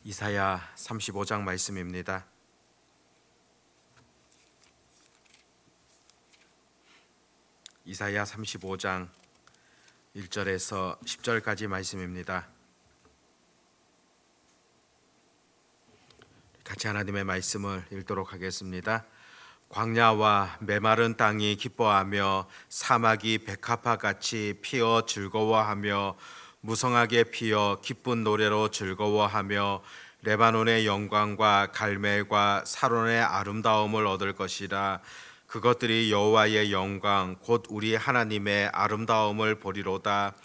이사야 35장 말씀입니다. 이사야 35장 1절에서 10절까지 말씀입니다. 같이 하나님의 말씀을 읽도록 하겠습니다. 광야와 메마른 땅이 기뻐하며 사막이 백합화같이 피어 즐거워하며 무성하게 피어 기쁜 노래로 즐거워하며 레바논의 영광과 갈멜과 사론의 아름다움을 얻을 것이라. 그것들이 여호와의 영광 곧 우리 하나님의 아름다움을 보리로다.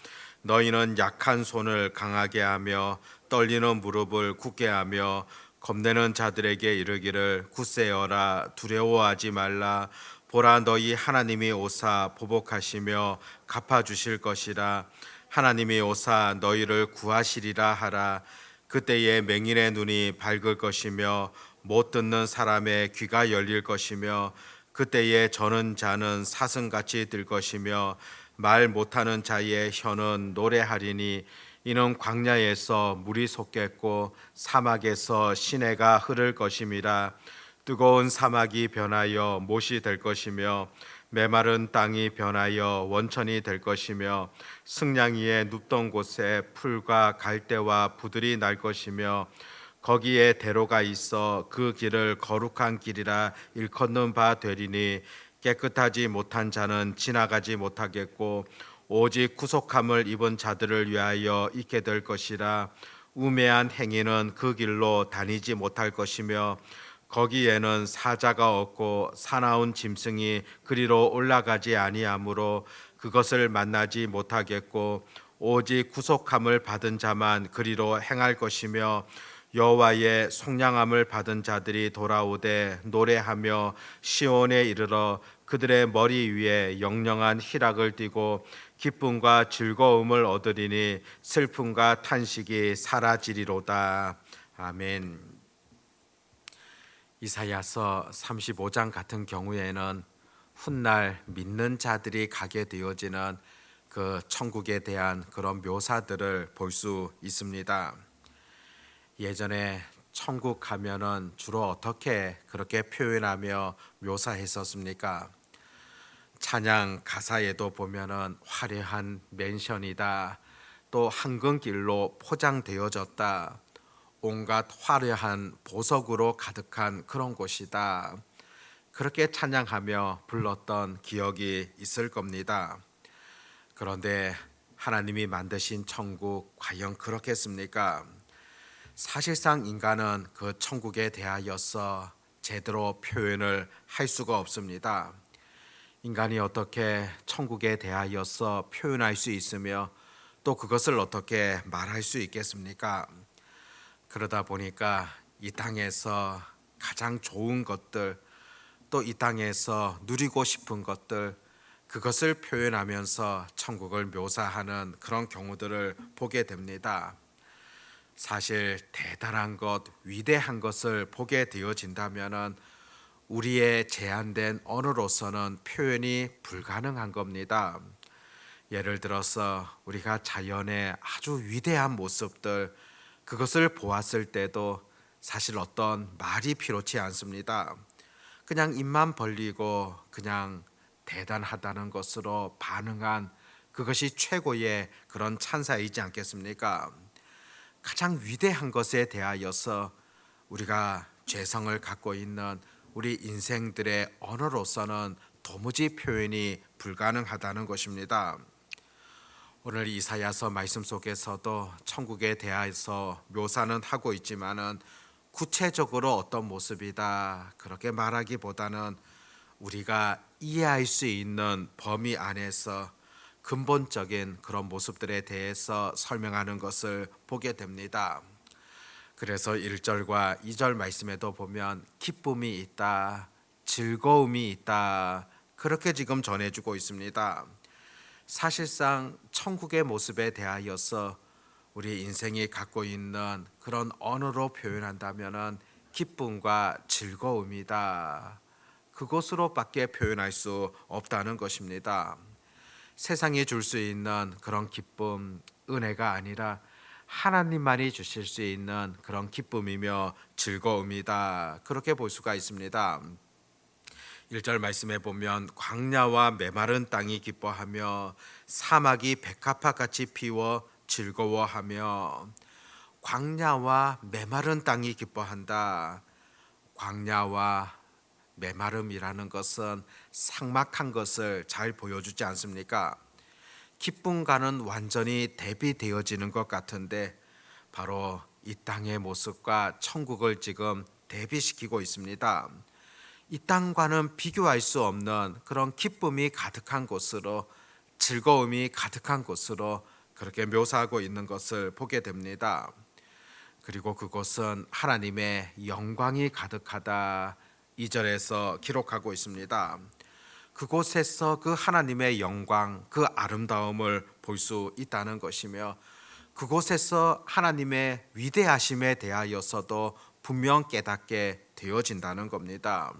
너희는 약한 손을 강하게 하며 떨리는 무릎을 굳게 하며 겁내는 자들에게 이르기를 굳세어라, 두려워하지 말라. 보라, 너희 하나님이 오사 보복하시며 갚아주실 것이라. 하나님이 오사 너희를 구하시리라 하라. 그때에 맹인의 눈이 밝을 것이며 못 듣는 사람의 귀가 열릴 것이며 그때에 저는 자는 사슴같이 들 것이며 말 못하는 자의 혀는 노래하리니 이는 광야에서 물이 솟겠고 사막에서 시내가 흐를 것임이라. 뜨거운 사막이 변하여 못이 될 것이며 메마른 땅이 변하여 원천이 될 것이며 승냥이의 눕던 곳에 풀과 갈대와 부들이 날 것이며 거기에 대로가 있어 그 길을 거룩한 길이라 일컫는 바 되리니 깨끗하지 못한 자는 지나가지 못하겠고 오직 구속함을 입은 자들을 위하여 있게 될 것이라. 우매한 행위는 그 길로 다니지 못할 것이며 거기에는 사자가 없고 사나운 짐승이 그리로 올라가지 아니하므로 그것을 만나지 못하겠고 오직 구속함을 받은 자만 그리로 행할 것이며 여호와의 속량함을 받은 자들이 돌아오되 노래하며 시온에 이르러 그들의 머리 위에 영영한 희락을 띠고 기쁨과 즐거움을 얻으리니 슬픔과 탄식이 사라지리로다. 아멘. 이사야서 35장 같은 경우에는 훗날 믿는 자들이 가게 되어지는 그 천국에 대한 그런 묘사들을 볼 수 있습니다. 예전에 천국 가면은 주로 어떻게 그렇게 표현하며 묘사했었습니까? 찬양 가사에도 보면은 화려한 맨션이다, 또 황금길로 포장되어졌다, 온갖 화려한 보석으로 가득한 그런 곳이다, 그렇게 찬양하며 불렀던 기억이 있을 겁니다. 그런데 하나님이 만드신 천국 과연 그렇겠습니까? 사실상 인간은 그 천국에 대하여서 제대로 표현을 할 수가 없습니다. 인간이 어떻게 천국에 대하여서 표현할 수 있으며 또 그것을 어떻게 말할 수 있겠습니까? 그러다 보니까 이 땅에서 가장 좋은 것들, 또 이 땅에서 누리고 싶은 것들, 그것을 표현하면서 천국을 묘사하는 그런 경우들을 보게 됩니다. 사실 대단한 것, 위대한 것을 보게 되어진다면 우리의 제한된 언어로서는 표현이 불가능한 겁니다. 예를 들어서 우리가 자연의 아주 위대한 모습들, 그것을 보았을 때도 사실 어떤 말이 필요치 않습니다. 그냥 입만 벌리고 그냥 대단하다는 것으로 반응한 그것이 최고의 그런 찬사이지 않겠습니까? 가장 위대한 것에 대하여서 우리가 죄성을 갖고 있는 우리 인생들의 언어로서는 도무지 표현이 불가능하다는 것입니다. 오늘 이사야서 말씀 속에서도 천국에 대해서 묘사는 하고 있지만은 구체적으로 어떤 모습이다 그렇게 말하기보다는 우리가 이해할 수 있는 범위 안에서 근본적인 그런 모습들에 대해서 설명하는 것을 보게 됩니다. 그래서 1절과 2절 말씀에도 보면 기쁨이 있다, 즐거움이 있다, 그렇게 지금 전해주고 있습니다. 사실상 천국의 모습에 대하여서 우리 인생이 갖고 있는 그런 언어로 표현한다면 기쁨과 즐거움이다, 그것으로밖에 표현할 수 없다는 것입니다. 세상이 줄 수 있는 그런 기쁨, 은혜가 아니라 하나님만이 주실 수 있는 그런 기쁨이며 즐거움이다. 그렇게 볼 수가 있습니다. 1절 말씀에 보면 광야와 메마른 땅이 기뻐하며 사막이 백합화같이 피워 즐거워하며, 광야와 메마른 땅이 기뻐한다. 광야와 메마름이라는 것은 삭막한 것을 잘 보여주지 않습니까? 기쁨과는 완전히 대비되어지는 것 같은데, 바로 이 땅의 모습과 천국을 지금 대비시키고 있습니다. 이 땅과는 비교할 수 없는 그런 기쁨이 가득한 곳으로, 즐거움이 가득한 곳으로 그렇게 묘사하고 있는 것을 보게 됩니다. 그리고 그곳은 하나님의 영광이 가득하다, 2절에서 기록하고 있습니다. 그곳에서 그 하나님의 영광, 그 아름다움을 볼 수 있다는 것이며, 그곳에서 하나님의 위대하심에 대하여서도 분명 깨닫게 되어진다는 겁니다.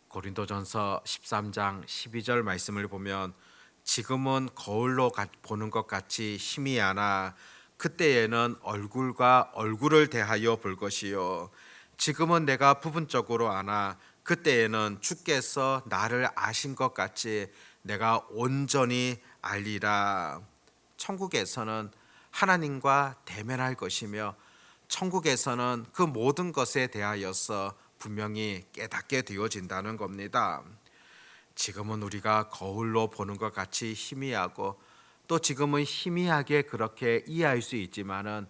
고린도전서 13장 12절 말씀을 보면, 지금은 거울로 보는 것 같이 희미하나 그때에는 얼굴과 얼굴을 대하여 볼 것이요, 지금은 내가 부분적으로 아나 그때에는 주께서 나를 아신 것 같이 내가 온전히 알리라. 천국에서는 하나님과 대면할 것이며, 천국에서는 그 모든 것에 대하여서 분명히 깨닫게 되어진다는 겁니다. 지금은 우리가 거울로 보는 것 같이 희미하고, 또 지금은 희미하게 그렇게 이해할 수 있지만은,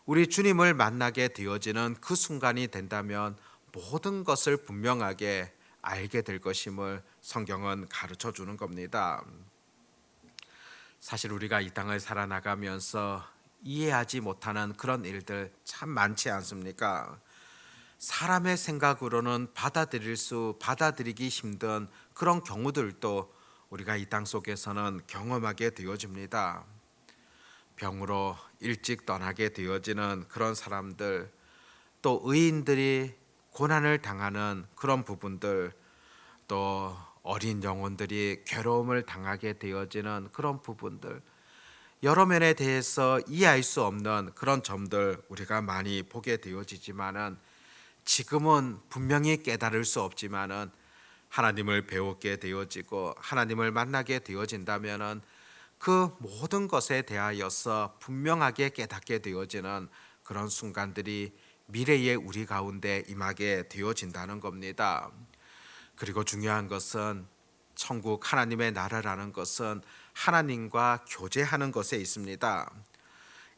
우리 주님을 만나게 되어지는 그 순간이 된다면 모든 것을 분명하게 알게 될 것임을 성경은 가르쳐 주는 겁니다. 사실 우리가 이 땅을 살아나가면서 이해하지 못하는 그런 일들 참 많지 않습니까? 사람의 생각으로는 받아들이기 힘든 그런 경우들도 우리가 이 땅 속에서는 경험하게 되어집니다. 병으로 일찍 떠나게 되어지는 그런 사람들, 또 의인들이 고난을 당하는 그런 부분들, 또 어린 영혼들이 괴로움을 당하게 되어지는 그런 부분들, 여러 면에 대해서 이해할 수 없는 그런 점들 우리가 많이 보게 되어지지만은, 지금은 분명히 깨달을 수 없지만은 하나님을 배우게 되어지고 하나님을 만나게 되어진다면은 그 모든 것에 대하여서 분명하게 깨닫게 되어지는 그런 순간들이 미래의 우리 가운데 임하게 되어진다는 겁니다. 그리고 중요한 것은, 천국 하나님의 나라라는 것은 하나님과 교제하는 것에 있습니다.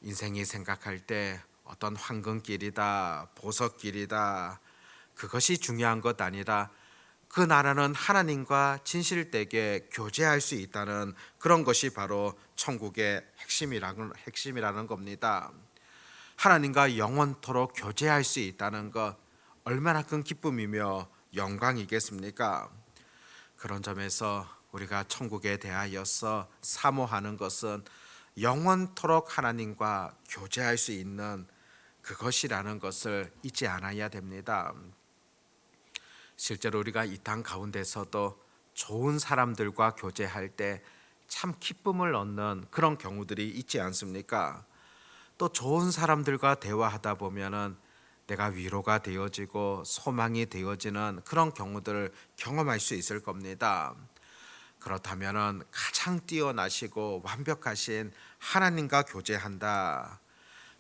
인생이 생각할 때 어떤 황금길이다, 보석길이다, 그것이 중요한 것 아니라 그 나라는 하나님과 진실되게 교제할 수 있다는 그런 것이 바로 천국의 핵심이라는 겁니다. 하나님과 영원토록 교제할 수 있다는 것, 얼마나 큰 기쁨이며 영광이겠습니까? 그런 점에서 우리가 천국에 대하여서 사모하는 것은 영원토록 하나님과 교제할 수 있는 그것이라는 것을 잊지 않아야 됩니다. 실제로 우리가 이 땅 가운데서도 좋은 사람들과 교제할 때 참 기쁨을 얻는 그런 경우들이 있지 않습니까? 또 좋은 사람들과 대화하다 보면은 내가 위로가 되어지고 소망이 되어지는 그런 경우들을 경험할 수 있을 겁니다. 그렇다면은 가장 뛰어나시고 완벽하신 하나님과 교제한다,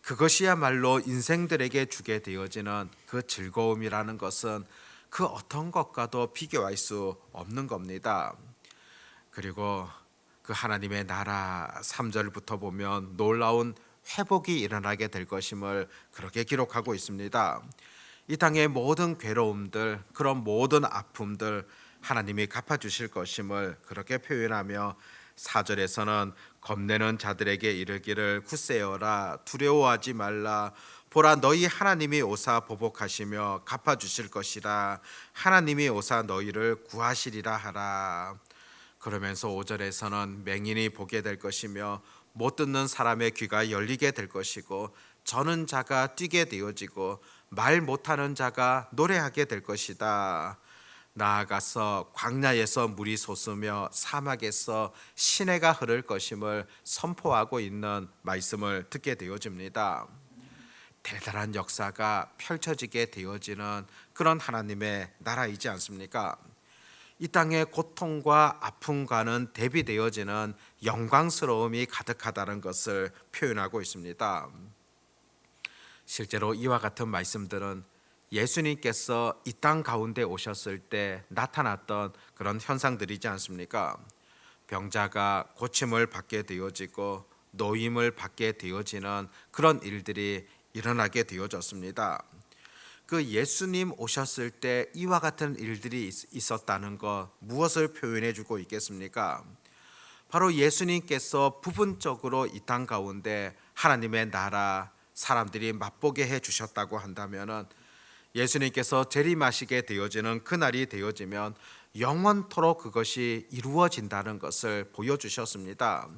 그것이야말로 인생들에게 주게 되어지는 그 즐거움이라는 것은 그 어떤 것과도 비교할 수 없는 겁니다. 그리고 그 하나님의 나라 3절부터 보면 놀라운 회복이 일어나게 될 것임을 그렇게 기록하고 있습니다. 이 땅의 모든 괴로움들, 그런 모든 아픔들 하나님이 갚아주실 것임을 그렇게 표현하며, 4절에서는 겁내는 자들에게 이르기를 굳세어라, 두려워하지 말라, 보라 너희 하나님이 오사 보복하시며 갚아주실 것이라, 하나님이 오사 너희를 구하시리라 하라. 그러면서 5절에서는 맹인이 보게 될 것이며 못 듣는 사람의 귀가 열리게 될 것이고, 저는 자가 뛰게 되어지고 말 못하는 자가 노래하게 될 것이다. 나아가서 광야에서 물이 솟으며 사막에서 시내가 흐를 것임을 선포하고 있는 말씀을 듣게 되어집니다. 대단한 역사가 펼쳐지게 되어지는 그런 하나님의 나라이지 않습니까? 이 땅의 고통과 아픔과는 대비되어지는 영광스러움이 가득하다는 것을 표현하고 있습니다. 실제로 이와 같은 말씀들은 예수님께서 이 땅 가운데 오셨을 때 나타났던 그런 현상들이지 않습니까? 병자가 고침을 받게 되어지고 노임을 받게 되어지는 그런 일들이 일어나게 되어졌습니다. 그 예수님 오셨을 때 이와 같은 일들이 있었다는 것, 무엇을 표현해 주고 있겠습니까? 바로 예수님께서 부분적으로 이 땅 가운데 하나님의 나라 사람들이 맛보게 해 주셨다고 한다면은, 예수님께서 재림하시게 되어지는 그날이 되어지면 영원토록 그것이 이루어진다는 것을 보여주셨습니다.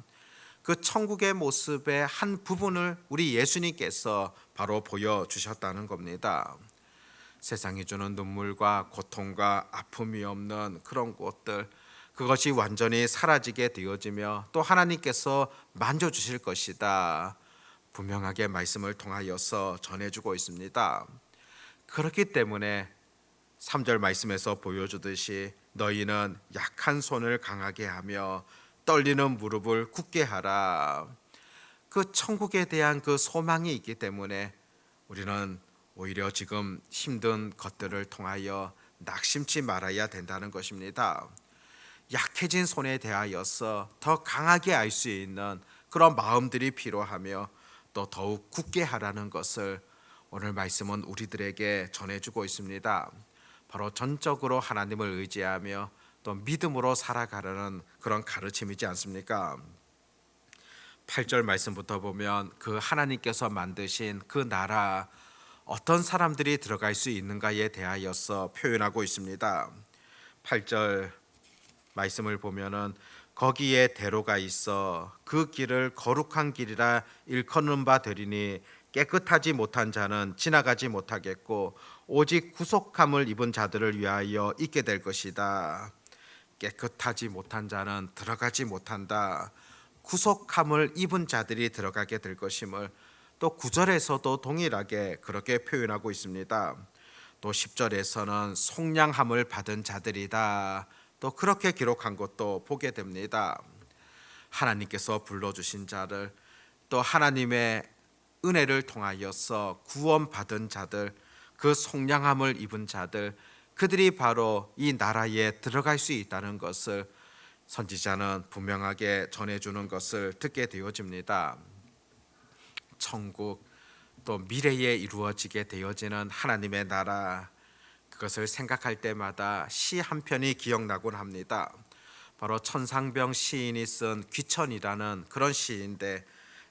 그 천국의 모습의 한 부분을 우리 예수님께서 바로 보여주셨다는 겁니다. 세상이 주는 눈물과 고통과 아픔이 없는 그런 곳들, 그것이 완전히 사라지게 되어지며 또 하나님께서 만져주실 것이다, 분명하게 말씀을 통하여서 전해주고 있습니다. 그렇기 때문에 3절 말씀에서 보여주듯이 너희는 약한 손을 강하게 하며 떨리는 무릎을 굳게 하라. 그 천국에 대한 그 소망이 있기 때문에 우리는 오히려 지금 힘든 것들을 통하여 낙심치 말아야 된다는 것입니다. 약해진 손에 대하여서 더 강하게 알 수 있는 그런 마음들이 필요하며 또 더욱 굳게 하라는 것을 오늘 말씀은 우리들에게 전해주고 있습니다. 바로 전적으로 하나님을 의지하며 또 믿음으로 살아가려는 그런 가르침이지 않습니까? 8절 말씀부터 보면 그 하나님께서 만드신 그 나라, 어떤 사람들이 들어갈 수 있는가에 대하여서 표현하고 있습니다. 8절 말씀을 보면은 거기에 대로가 있어 그 길을 거룩한 길이라 일컫는 바 되리니 깨끗하지 못한 자는 지나가지 못하겠고 오직 구속함을 입은 자들을 위하여 있게 될 것이다. 깨끗하지 못한 자는 들어가지 못한다. 구속함을 입은 자들이 들어가게 될 것임을 또 9절에서도 동일하게 그렇게 표현하고 있습니다. 또 10절에서는 속량함을 받은 자들이다, 또 그렇게 기록한 것도 보게 됩니다. 하나님께서 불러주신 자들, 또 하나님의 은혜를 통하여서 구원받은 자들, 그 속량함을 입은 자들, 그들이 바로 이 나라에 들어갈 수 있다는 것을 선지자는 분명하게 전해주는 것을 듣게 되어집니다. 천국, 또 미래에 이루어지게 되어지는 하나님의 나라, 그것을 생각할 때마다 시 한 편이 기억나곤 합니다. 바로 천상병 시인이 쓴 귀천이라는 그런 시인데,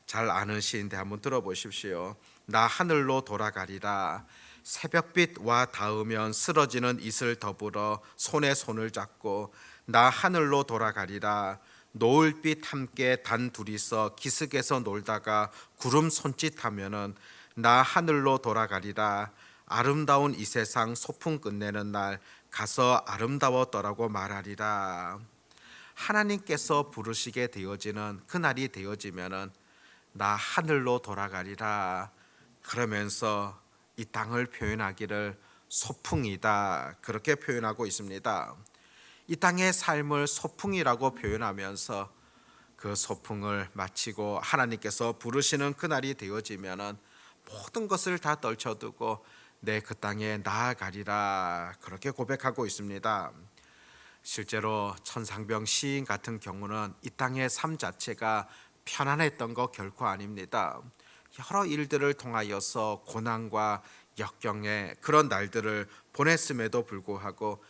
잘 아는 시인데 한번 들어보십시오. 나 하늘로 돌아가리라. 새벽빛 와 닿으면 쓰러지는 이슬 더불어 손에 손을 잡고 나 하늘로 돌아가리라. 노을빛 함께 단 둘이서 기슭에서 놀다가 구름 손짓하면은 나 하늘로 돌아가리라. 아름다운 이 세상 소풍 끝내는 날 가서 아름다웠더라고 말하리라. 하나님께서 부르시게 되어지는 그날이 되어지면은 나 하늘로 돌아가리라 그러면서 이 땅을 표현하기를 소풍이다, 그렇게 표현하고 있습니다. 이 땅의 삶을 소풍이라고 표현하면서 그 소풍을 마치고 하나님께서 부르시는 그날이 되어지면은 모든 것을 다 떨쳐두고 내 그 땅에 나아가리라, 그렇게 고백하고 있습니다. 실제로 천상병 시인 같은 경우는 이 땅의 삶 자체가 편안했던 거 결코 아닙니다. 여러 일들을 통하여서 고난과 역경의 그런 날들을 보냈음에도 불구하고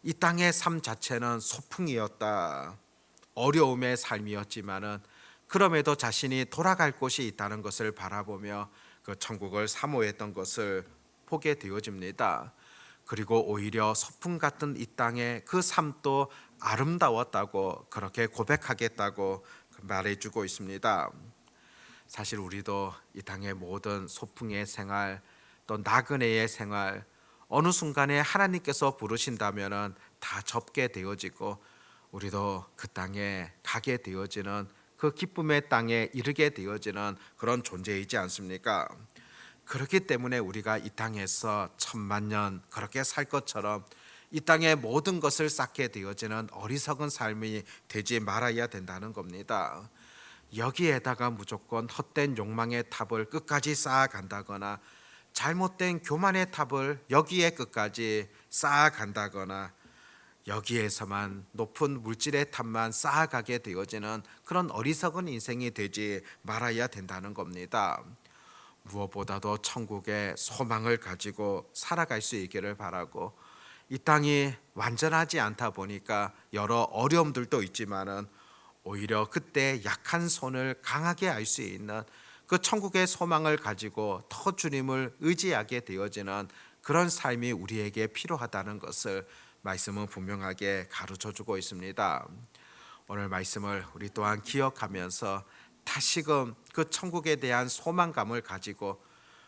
이 땅의 삶 자체는 소풍이었다, 어려움의 삶이었지만은 그럼에도 자신이 돌아갈 곳이 있다는 것을 바라보며 그 천국을 사모했던 것을 보게 되어집니다. 그리고 오히려 소풍 같은 이 땅의 그 삶도 아름다웠다고 그렇게 고백하겠다고 말해주고 있습니다. 사실 우리도 이 땅의 모든 소풍의 생활, 또 나그네의 생활, 어느 순간에 하나님께서 부르신다면은 다 접게 되어지고 우리도 그 땅에 가게 되어지는, 그 기쁨의 땅에 이르게 되어지는 그런 존재이지 않습니까? 그렇기 때문에 우리가 이 땅에서 천만 년 그렇게 살 것처럼 이 땅의 모든 것을 쌓게 되어지는 어리석은 삶이 되지 말아야 된다는 겁니다. 여기에다가 무조건 헛된 욕망의 탑을 끝까지 쌓아간다거나 잘못된 교만의 탑을 여기에 끝까지 쌓아간다거나 여기에서만 높은 물질의 탑만 쌓아가게 되어지는 그런 어리석은 인생이 되지 말아야 된다는 겁니다. 무엇보다도 천국의 소망을 가지고 살아갈 수 있기를 바라고, 이 땅이 완전하지 않다 보니까 여러 어려움들도 있지만은 오히려 그때 약한 손을 강하게 알 수 있는 그 천국의 소망을 가지고 더 주님을 의지하게 되어지는 그런 삶이 우리에게 필요하다는 것을 말씀은 분명하게 가르쳐 주고 있습니다. 오늘 말씀을 우리 또한 기억하면서 다시금 그 천국에 대한 소망감을 가지고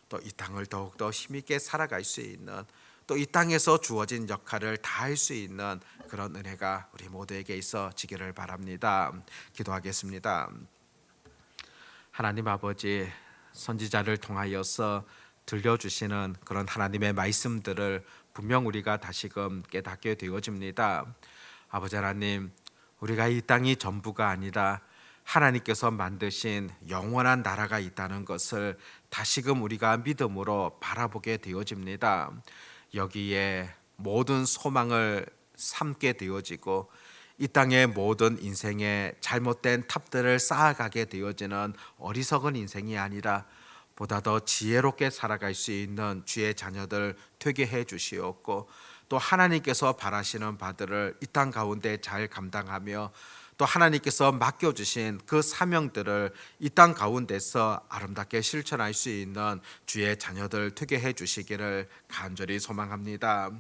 또 이 땅을 더욱더 힘있게 살아갈 수 있는, 또 이 땅에서 주어진 역할을 다할 수 있는 그런 은혜가 우리 모두에게 있어지기를 바랍니다. 기도하겠습니다. 하나님 아버지, 선지자를 통하여서 들려주시는 그런 하나님의 말씀들을 분명 우리가 다시금 깨닫게 되어집니다. 아버지 하나님, 우리가 이 땅이 전부가 아니라 하나님께서 만드신 영원한 나라가 있다는 것을 다시금 우리가 믿음으로 바라보게 되어집니다. 여기에 모든 소망을 삼게 되어지고 이 땅의 모든 인생의 잘못된 탑들을 쌓아가게 되어지는 어리석은 인생이 아니라 보다 더 지혜롭게 살아갈 수 있는 주의 자녀들 되게 해 주시옵고, 또 하나님께서 바라시는 바들을 이 땅 가운데 잘 감당하며 또 하나님께서 맡겨주신 그 사명들을 이 땅 가운데서 아름답게 실천할 수 있는 주의 자녀들 되게 해 주시기를 간절히 소망합니다.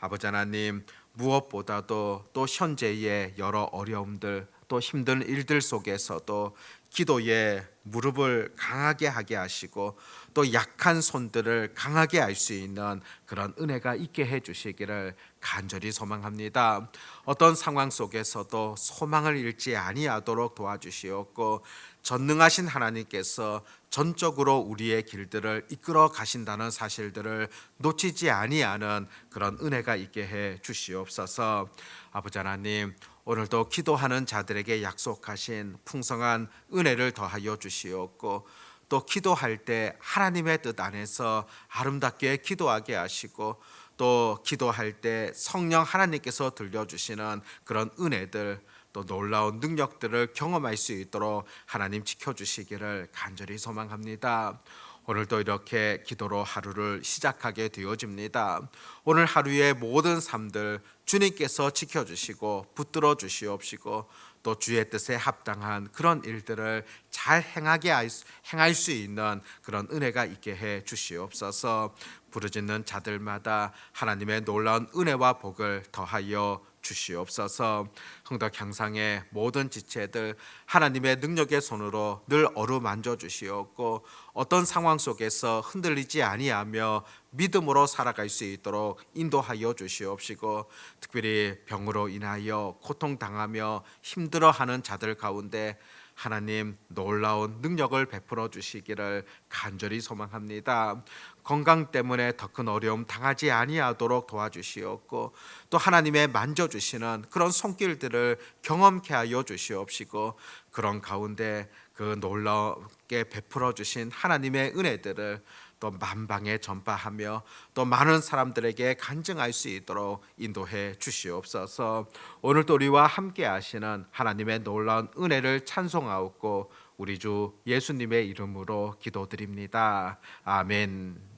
아버지 하나님, 무엇보다도 또 현재의 여러 어려움들 또 힘든 일들 속에서도 기도에 무릎을 강하게 하게 하시고 또 약한 손들을 강하게 할 수 있는 그런 은혜가 있게 해 주시기를 간절히 소망합니다. 어떤 상황 속에서도 소망을 잃지 아니하도록 도와주시옵고, 전능하신 하나님께서 전적으로 우리의 길들을 이끌어 가신다는 사실들을 놓치지 아니하는 그런 은혜가 있게 해 주시옵소서. 아버지 하나님, 오늘도 기도하는 자들에게 약속하신 풍성한 은혜를 더하여 주시옵고, 또 기도할 때 하나님의 뜻 안에서 아름답게 기도하게 하시고, 또 기도할 때 성령 하나님께서 들려주시는 그런 은혜들 또 놀라운 능력들을 경험할 수 있도록 하나님 지켜주시기를 간절히 소망합니다. 오늘도 이렇게 기도로 하루를 시작하게 되어집니다. 오늘 하루의 모든 삶들 주님께서 지켜주시고 붙들어 주시옵시고, 또 주의 뜻에 합당한 그런 일들을 잘 행할 수 있는 그런 은혜가 있게 해 주시옵소서. 부르짖는 자들마다 하나님의 놀라운 은혜와 복을 더하여 주시옵소서. 흥덕 향상의 모든 지체들 하나님의 능력의 손으로 늘 어루만져 주시옵고, 어떤 상황 속에서 흔들리지 아니하며 믿음으로 살아갈 수 있도록 인도하여 주시옵시고, 특별히 병으로 인하여 고통당하며 힘들어하는 자들 가운데 하나님 놀라운 능력을 베풀어 주시기를 간절히 소망합니다. 건강 때문에 더 큰 어려움 당하지 아니하도록 도와주시옵고, 또 하나님의 만져주시는 그런 손길들을 경험케 하여 주시옵시고, 그런 가운데 그 놀랍게 베풀어 주신 하나님의 은혜들을 또 만방에 전파하며 또 많은 사람들에게 간증할 수 있도록 인도해 주시옵소서. 오늘도 우리와 함께 하시는 하나님의 놀라운 은혜를 찬송하옵고 우리 주 예수님의 이름으로 기도드립니다. 아멘.